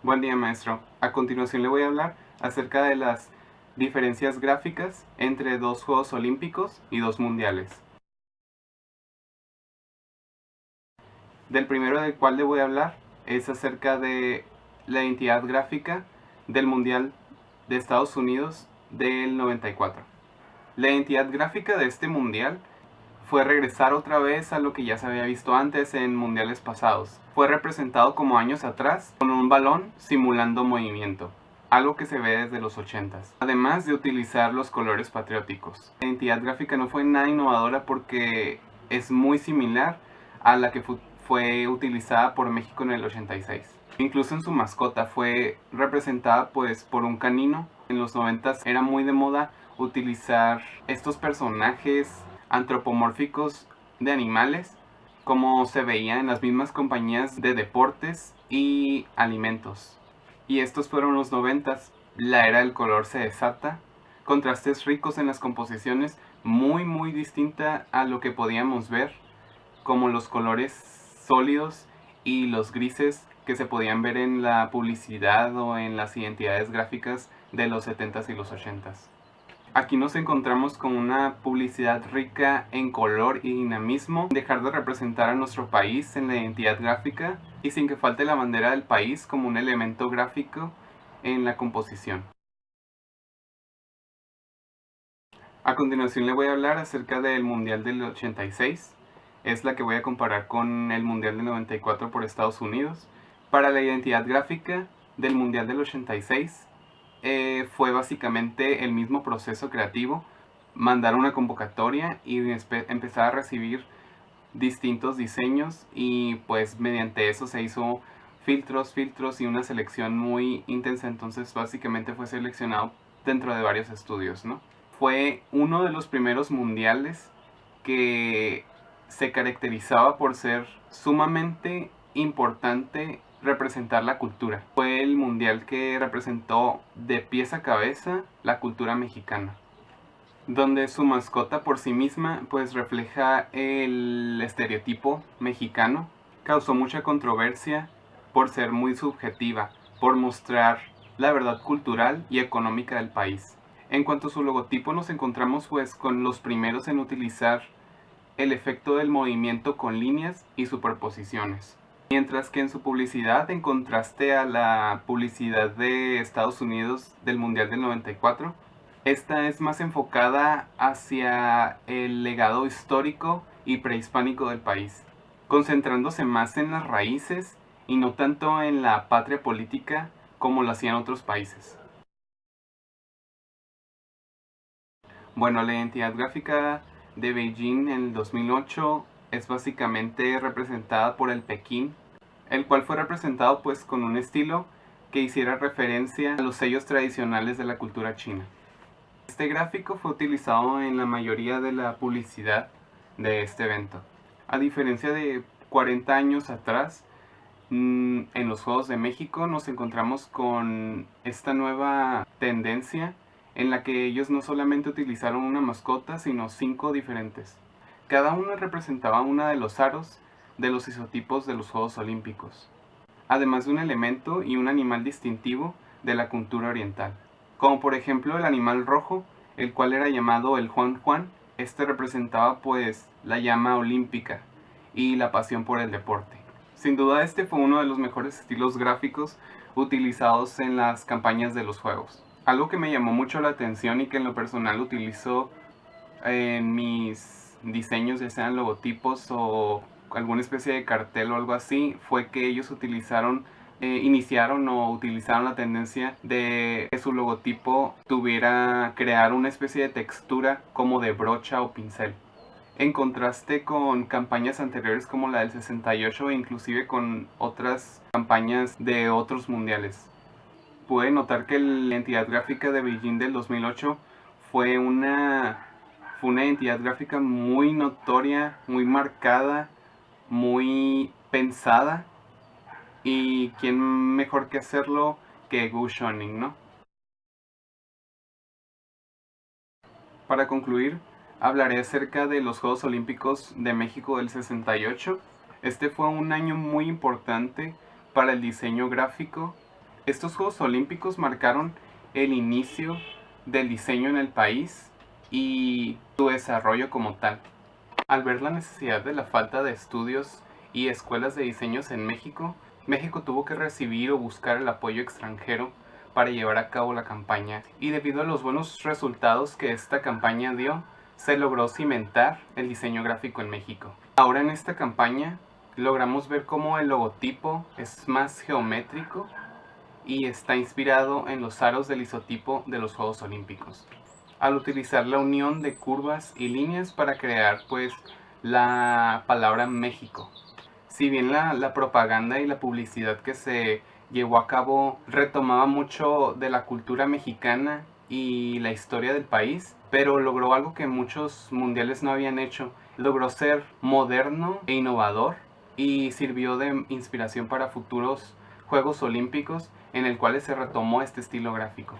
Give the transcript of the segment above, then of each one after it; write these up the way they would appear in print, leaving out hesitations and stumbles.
Buen día, maestro. A continuación le voy a hablar acerca de las diferencias gráficas entre dos Juegos Olímpicos y dos mundiales. Del primero del cual le voy a hablar es acerca de la identidad gráfica del Mundial de Estados Unidos del 94. La identidad gráfica de este mundial fue regresar otra vez a lo que ya se había visto antes en mundiales pasados. Fue representado como años atrás con un balón simulando movimiento, algo que se ve desde los 80s, además de utilizar los colores patrióticos. La identidad gráfica no fue nada innovadora porque es muy similar a la que fue utilizada por México en el 86. Incluso en su mascota fue representada pues por un canino. En los 90s era muy de moda utilizar estos personajes antropomórficos de animales, como se veía en las mismas compañías de deportes y alimentos. Y estos fueron los 90s, la era del color se desata, contrastes ricos en las composiciones, muy distinta a lo que podíamos ver, como los colores sólidos y los grises que se podían ver en la publicidad o en las identidades gráficas de los 70s y los 80s. Aquí nos encontramos con una publicidad rica en color y dinamismo, dejar de representar a nuestro país en la identidad gráfica y sin que falte la bandera del país como un elemento gráfico en la composición. A continuación le voy a hablar acerca del Mundial del 86. Es la que voy a comparar con el Mundial del 94 por Estados Unidos. Para la identidad gráfica del Mundial del 86 fue básicamente el mismo proceso creativo, mandar una convocatoria y empezar a recibir distintos diseños y pues mediante eso se hizo filtros y una selección muy intensa. Entonces básicamente fue seleccionado dentro de varios estudios, ¿no? Fue uno de los primeros mundiales que se caracterizaba por ser sumamente importante representar la cultura. Fue el mundial que representó de pies a cabeza la cultura mexicana, donde su mascota por sí misma pues refleja el estereotipo mexicano. Causó mucha controversia por ser muy subjetiva, por mostrar la verdad cultural y económica del país. En cuanto a su logotipo, nos encontramos pues con los primeros en utilizar el efecto del movimiento con líneas y superposiciones. Mientras que en su publicidad, en contraste a la publicidad de Estados Unidos del Mundial del 94, esta es más enfocada hacia el legado histórico y prehispánico del país, concentrándose más en las raíces y no tanto en la patria política como lo hacían otros países. Bueno, la identidad gráfica de Beijing en el 2008 es básicamente representada por el Pekín, el cual fue representado pues con un estilo que hiciera referencia a los sellos tradicionales de la cultura china. Este gráfico fue utilizado en la mayoría de la publicidad de este evento. A diferencia de 40 años atrás, en los Juegos de México nos encontramos con esta nueva tendencia en la que ellos no solamente utilizaron una mascota, sino 5 diferentes. Cada una representaba uno de los aros de los isotipos de los Juegos Olímpicos, además de un elemento y un animal distintivo de la cultura oriental, como por ejemplo el animal rojo, el cual era llamado el Juan Juan. Este representaba pues la llama olímpica y la pasión por el deporte. Sin duda este fue uno de los mejores estilos gráficos utilizados en las campañas de los juegos. Algo que me llamó mucho la atención y que en lo personal utilizo en mis diseños, ya sean logotipos o alguna especie de cartel o algo así, fue que ellos iniciaron o utilizaron la tendencia de que su logotipo crear una especie de textura como de brocha o pincel, en contraste con campañas anteriores como la del 68 e inclusive con otras campañas de otros mundiales. Pude notar que la identidad gráfica de Beijing del 2008 fue fue una identidad gráfica muy notoria, muy marcada, muy pensada, y quién mejor que hacerlo que Gu Shoning, ¿no? Para concluir, hablaré acerca de los Juegos Olímpicos de México del 68. Este fue un año muy importante para el diseño gráfico, Estos Juegos Olímpicos marcaron el inicio del diseño en el país y su desarrollo como tal. Al ver la necesidad de la falta de estudios y escuelas de diseños en México, México tuvo que recibir o buscar el apoyo extranjero para llevar a cabo la campaña, y debido a los buenos resultados que esta campaña dio, se logró cimentar el diseño gráfico en México. Ahora en esta campaña logramos ver cómo el logotipo es más geométrico y está inspirado en los aros del isotipo de los Juegos Olímpicos, al utilizar la unión de curvas y líneas para crear pues la palabra México. Si bien la propaganda y la publicidad que se llevó a cabo retomaba mucho de la cultura mexicana y la historia del país, pero logró algo que muchos mundiales no habían hecho. Logró ser moderno e innovador y sirvió de inspiración para futuros Juegos Olímpicos en el cual se retomó este estilo gráfico.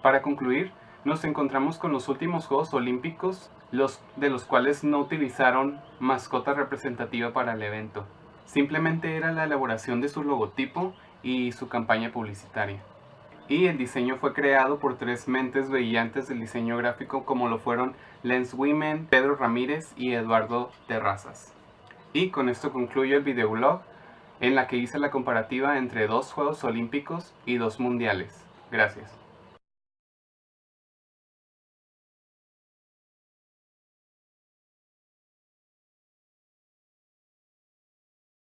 Para concluir, nos encontramos con los últimos Juegos Olímpicos, de los cuales no utilizaron mascota representativa para el evento. Simplemente era la elaboración de su logotipo y su campaña publicitaria. Y el diseño fue creado por tres mentes brillantes del diseño gráfico, como lo fueron Lens Women, Pedro Ramírez y Eduardo Terrazas. Y con esto concluyo el videoblog en la que hice la comparativa entre dos Juegos Olímpicos y dos mundiales. Gracias.